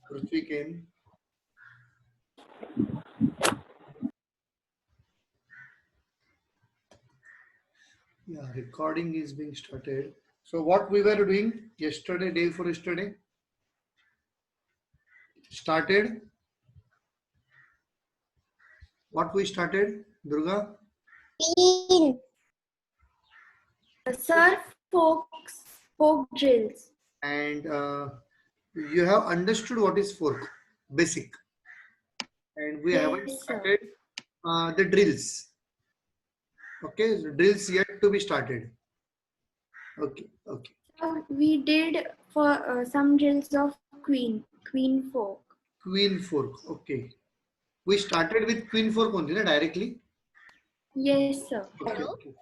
Prithvi came. Yeah, recording is being started. So what we were doing yesterday, day for yesterday, started. What we started, Durga? Bean. Sir, folk drills. And you have understood what is fork, basic. And we haven't Yes, sir. started the drills. Okay, so drills yet to be started. Okay, okay. We did for some drills of queen folk. Queen fork. Okay. We started with queen fork only, na, directly. Yes, sir. Okay, okay.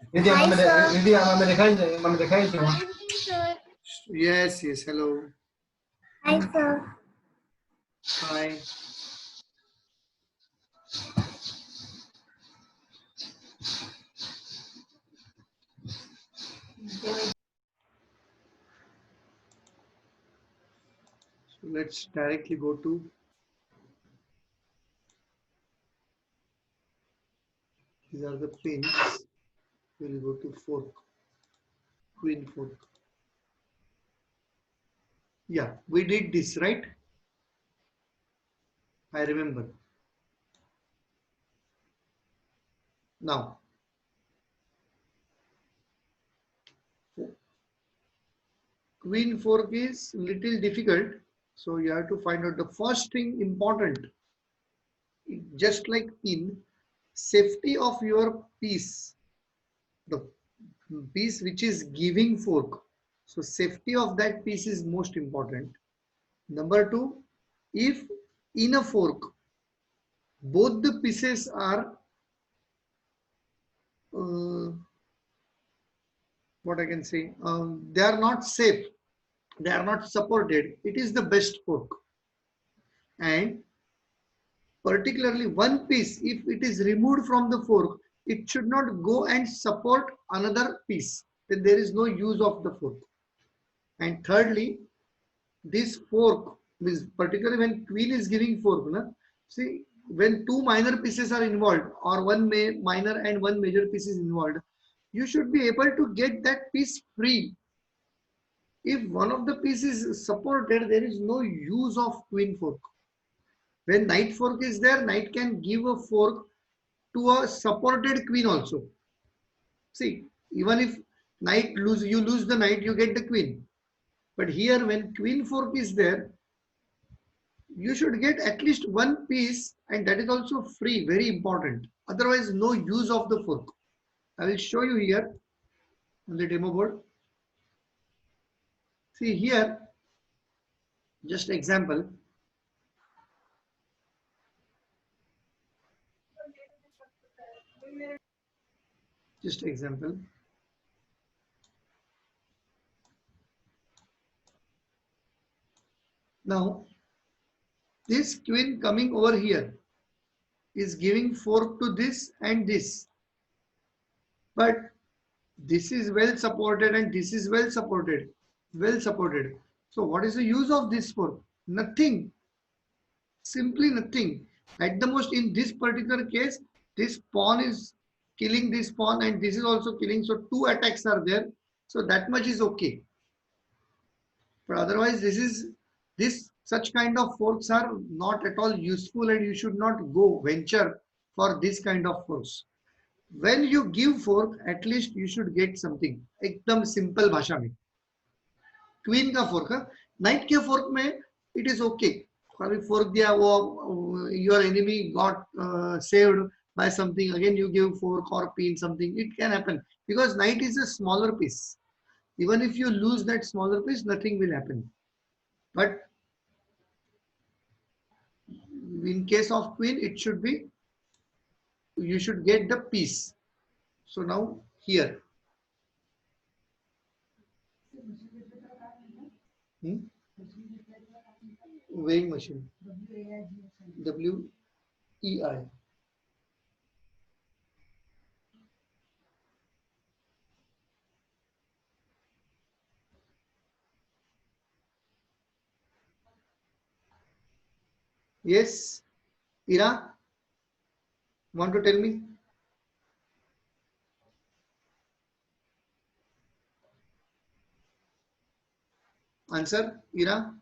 Yes, yes. Hello. Hi, sir. Hi. So let's directly go to these are the pins. We'll go to fork, queen fork. Yeah, we did this, right? I remember. Now, queen fork is little difficult. So you have to find out the first thing important. Just like in safety of your piece, the piece which is giving fork. So safety of that piece is most important. Number two, if in a fork, both the pieces are what I can say, they are not safe, they are not supported, it is the best fork. And particularly one piece, if it is removed from the fork, it should not go and support another piece. Then there is no use of the fork. And thirdly, this fork means particularly when queen is giving fork, na, see when two minor pieces are involved or one minor and one major piece is involved, you should be able to get that piece free. If one of the pieces is supported, there is no use of queen fork. When knight fork is there, knight can give a fork to a supported queen also. See, even if knight lose, you lose the knight, you get the queen. But here, when queen fork is there, you should get at least one piece, and that is also free, very important. Otherwise, no use of the fork. I will show you here on the demo board. See here, just example. Just example. Now, this queen coming over here is giving fork to this and this. But this is well supported and this is well supported. Well supported. So what is the use of this fork? Nothing. Simply nothing. At the most, in this particular case, this pawn is killing this pawn and this is also killing. So two attacks are there. So that much is okay. But otherwise, this such kind of forks are not at all useful and you should not go venture for this kind of forks. When you give fork, at least you should get something. एकदम simple भाषा में. Queen का fork, night के fork में it is okay, अभी fork दिया वो your enemy got saved by something, again you give fork or pin something, it can happen because knight is a smaller piece. Even if you lose that smaller piece, nothing will happen. But in case of queen, it should be, you should get the piece. So now here, weighing machine, WEI. Yes, Ira, want to tell me? Answer, Ira.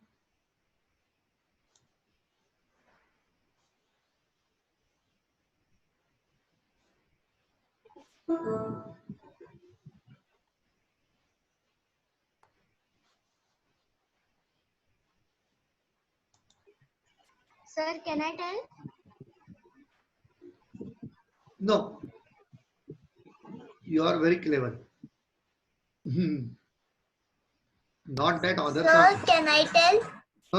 Sir, can I tell? No, you are very clever. Not that others are. Sir, can I tell?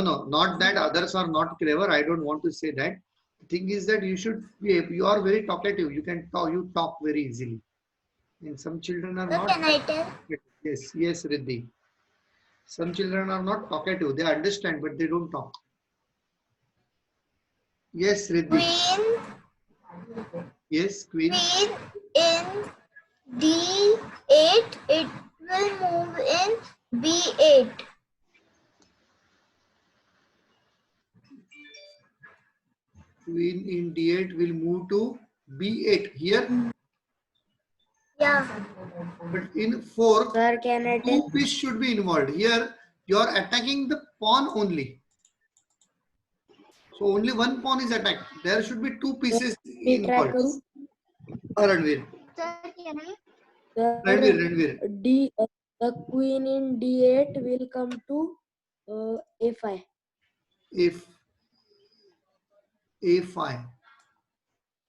No, not that others are not clever. I don't want to say that. The thing is that you should be. You are very talkative. You can talk. You talk very easily. And some children are Sir, not. can I tell? Yes, yes, Riddhi. Some children are not talkative. They understand, but they don't talk. Yes, Riddhi. Queen, Yes, Queen. queen in D8, it will move in B8. Queen in D8 will move to B8 here. Yeah. But in 4, Sir, can I two piece should be involved. Here, you are attacking the pawn only. So only one pawn is attacked. There should be two pieces involved. Ranveer. Sir, can I? Ranveer. The queen in d8 will come to a5. If A5.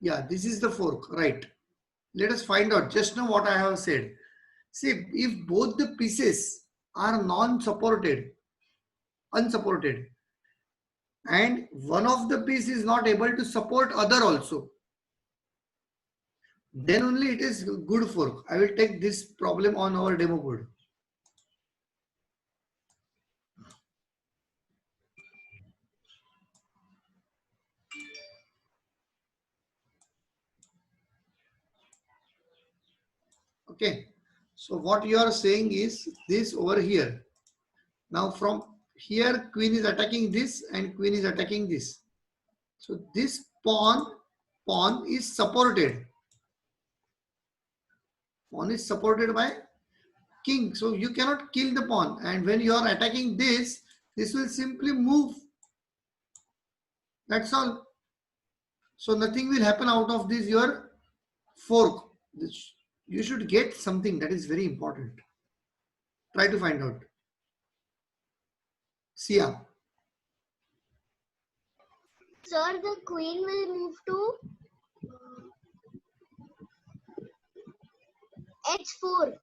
Yeah, this is the fork, right? Let us find out just now what I have said. See, if both the pieces are non-supported, unsupported, and one of the piece is not able to support other also, then only it is good fork. I will take this problem on our demo board. Okay. So what you are saying is this over here. Now from here, queen is attacking this and queen is attacking this. So this pawn is supported. Pawn is supported by king. So you cannot kill the pawn. And when you are attacking this will simply move. That's all. So nothing will happen out of this your fork. You should get something that is very important. Try to find out. Sia. Sir, the queen will move to H4.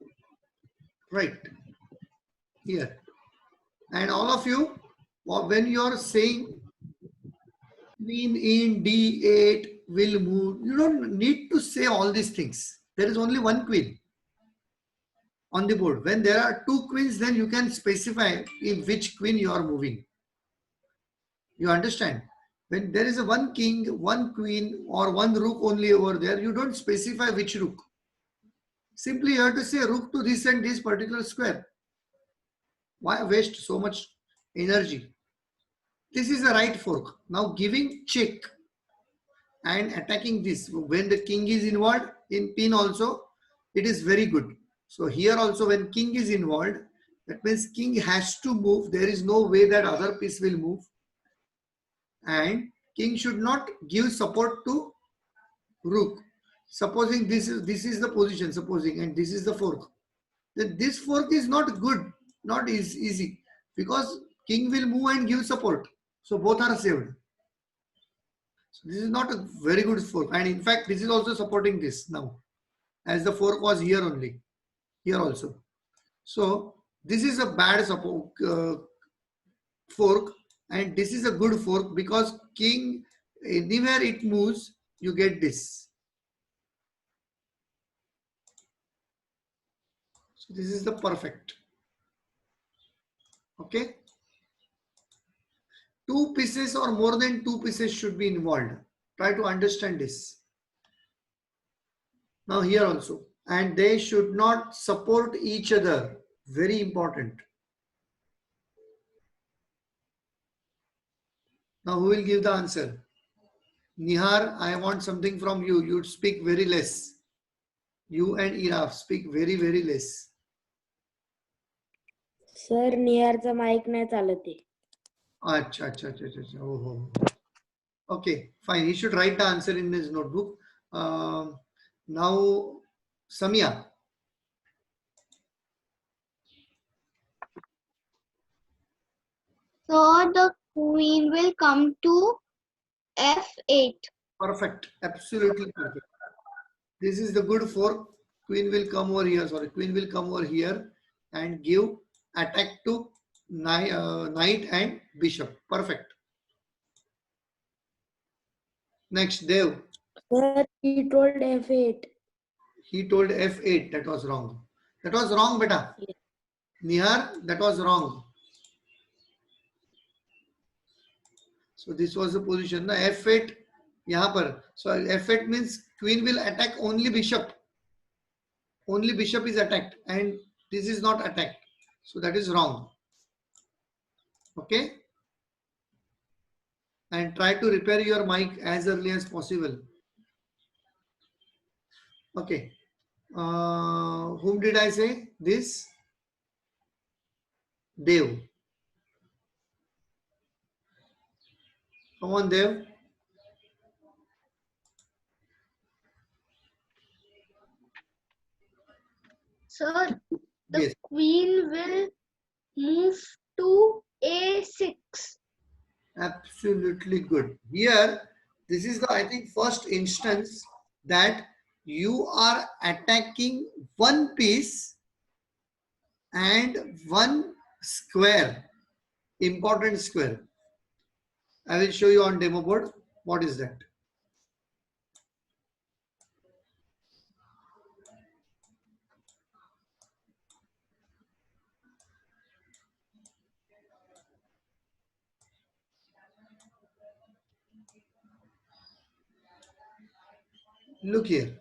Right. Here. And all of you, when you are saying queen in D8 will move, you don't need to say all these things. There is only one queen on the board. When there are two queens, then you can specify in which queen you are moving. You understand? When there is a one king, one queen, or one rook only over there, you don't specify which rook. Simply you have to say rook to this and this particular square. Why waste so much energy? This is the right fork. Now giving check and attacking this. When the king is involved in pin also, it is very good. So here also when king is involved, that means king has to move. There is no way that other piece will move. And king should not give support to rook. Supposing this is the position, supposing, and this is the fork. Then this fork is not good, not easy, because king will move and give support. So both are saved. So this is not a very good fork. And in fact, this is also supporting this now, as the fork was here only, here also. So this is a bad support, fork, and this is a good fork because king, anywhere it moves, you get this. So this is the perfect. Okay. Two pieces or more than two pieces should be involved. Try to understand this. Now here also. And they should not support each other. Very important. Now who will give the answer? Nihar, I want something from you. You speak very less. You and Iraf speak very, very less. Sir निहारचा mic नाही चालत आहे. Acha, acha, acha, acha. Oh, oh. Okay, fine. He should write the answer in his notebook. Now, Samia. So the queen will come to f8. Perfect. Absolutely perfect. This is the good fork. Queen will come over here. Sorry, queen will come over here and give attack to knight and bishop. Perfect. Next, Dev. Sir, he told f8. He told f8. That was wrong. That was wrong, beta. Yes. Nihar, that was wrong. So this was the position. Na f8 yahan par. So f8 means queen will attack only bishop. Only bishop is attacked, and this is not attacked. So that is wrong. Okay. And try to repair your mic as early as possible. Okay. Whom did I say this? Dev. Come on, Dev. Sir, the Yes. queen will move to a6. Absolutely good. Here, this is the, I think, first instance that you are attacking one piece and one square, important square. I will show you on demo board. What is that? Look here.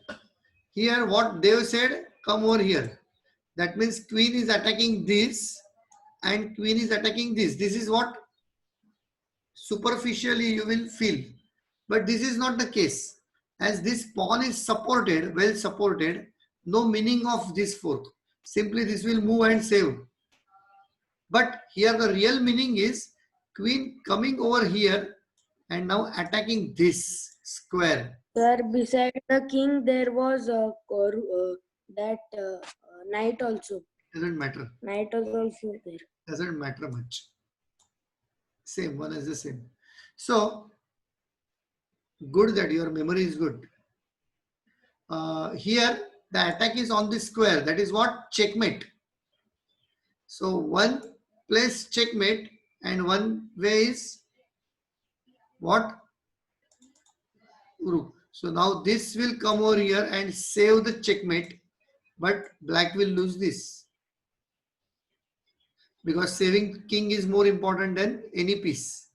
Here, what Dev said, come over here. That means queen is attacking this and queen is attacking this. This is what superficially you will feel. But this is not the case. As this pawn is supported, well supported, no meaning of this fork. Simply this will move and save. But here the real meaning is queen coming over here and now attacking this square. Sir, beside the king there was that knight also. Doesn't matter. Knight was also there. Doesn't matter much. Same, one is the same. So, good that your memory is good. Here, the attack is on the square. That is what? Checkmate. So, one place checkmate and one way is what? Rook. So, now this will come over here and save the checkmate, but black will lose this. Because saving king is more important than any piece.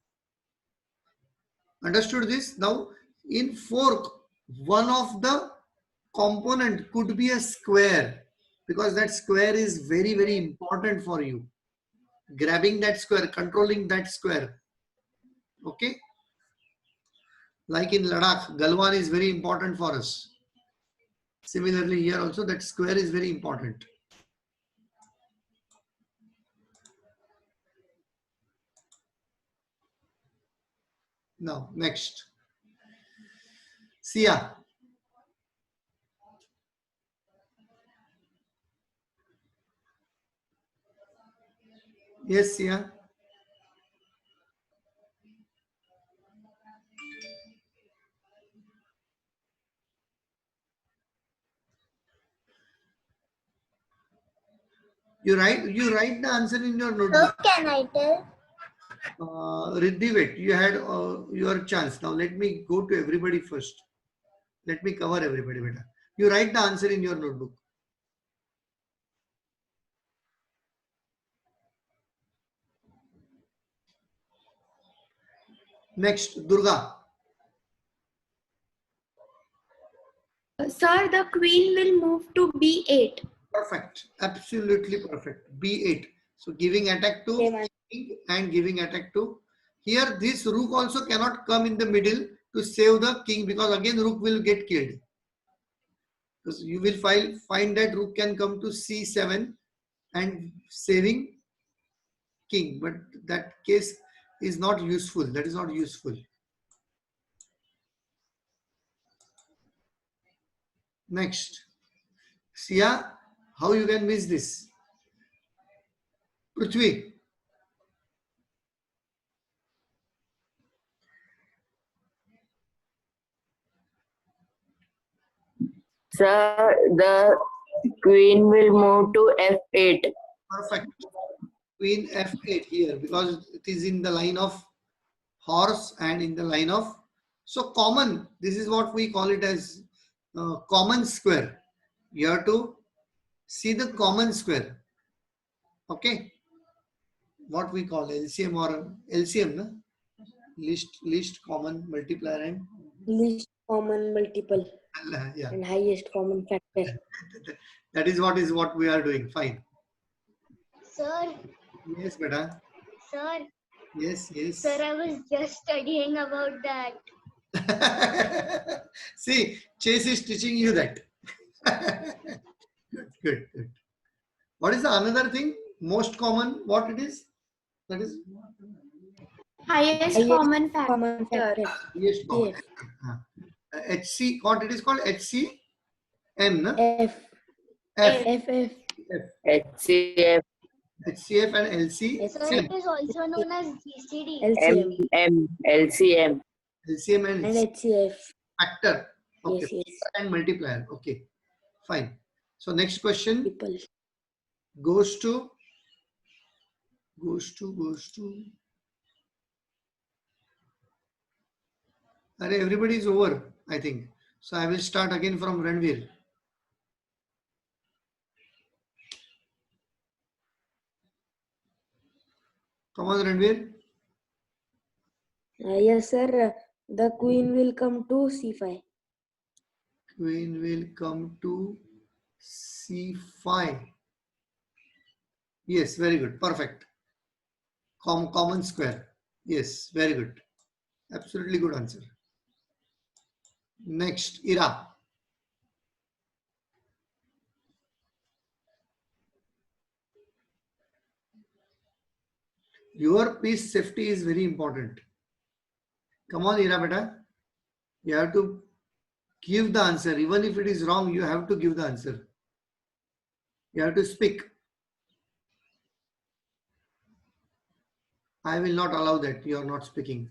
Understood this? Now, in fork, one of the component could be a square, because that square is very, very important for you. Grabbing that square, controlling that square. Okay? Like in Ladakh, Galwan is very important for us. Similarly, here also that square is very important. Now, next. Sia. Yes, Sia. You write the answer in your notebook. Can I tell? Riddhi, wait, you had your chance. Now let me go to everybody first. Let me cover everybody better. You write the answer in your notebook. Next, Durga. Sir, the queen will move to b8. Perfect. Absolutely perfect. B8. So giving attack to Same answer. king and giving attack to Here this rook also cannot come in the middle to save the king, because again rook will get killed. Because you will find that rook can come to c7 and saving king, but that case is not useful. That is not useful. Next, Sia, how you can miss this? Prithvi. Sir, the queen will move to f8. Perfect. Queen f8 here, because it is in the line of horse and in the line of, so common, this is what we call it as common square. You have to see the common square. Okay, what we call LCM or LCM, no? least common multiplier and Least common multiple yeah, and highest common factor. that is what we are doing. Fine. Sir, Yes, beta. sir, Yes, yes. sir, I was just studying about that. See, Chase is teaching you that. Good. What is the another thing? Most common, what it is? That is Highest Highest common common factor. factor. highest common. Yes. HC, what it is called? HCM, no? F. F, FF. HCF, HCF and LC, Sir, it is also known as GCD. LCM LCM. LCM and and HCF. factor. Okay, Yes. and multiplier. Okay, fine. So next question People. goes to. Everybody is over, I think. So I will start again from Ranveer. Come on, Ranveer. Yes, sir. The queen will come to C5. Queen will come to C5. Yes, very good. Perfect. Common square. Yes, very good. Absolutely good answer. Next, Ira. Your piece safety is very important. Come on, Ira, beta. You have to give the answer. Even if it is wrong, you have to give the answer. You have to speak. I will not allow that. You are not speaking.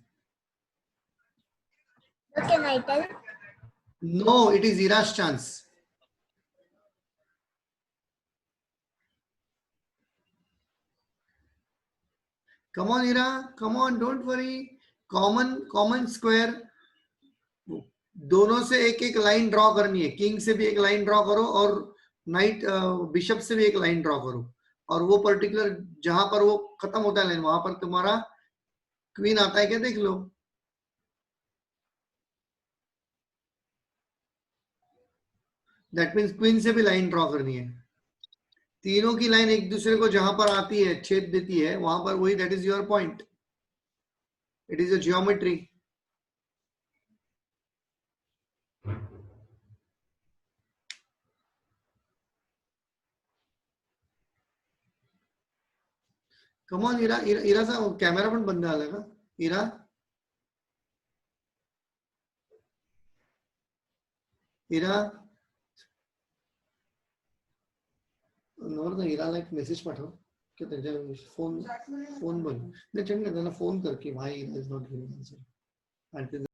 What can I tell? No, it is Ira's chance. Come on, Ira. Come on, don't worry. Common square. दोनों से एक एक line draw करनी है. King से भी एक line draw करो और नाइट बिशप से भी एक लाइन ड्रॉ करो. और वो पर्टिकुलर जहां पर वो खत्म होता है लाइन, वहां पर तुम्हारा क्वीन आता है क्या देख लो. दैट मीन्स क्वीन से भी लाइन ड्रॉ करनी है. तीनों की लाइन एक दूसरे को जहां पर आती है, छेद देती है, वहां पर वही, that is your point. It is a geometry. Come on Ira. इराचा कॅमेरा पण बंद आला का इरा? इरा नवर इराला एक मेसेज पाठव की त्याच्या फोन बंद. नाही त्यांना फोन कर की भाई इज नॉट गिव्हिंग आन्सर.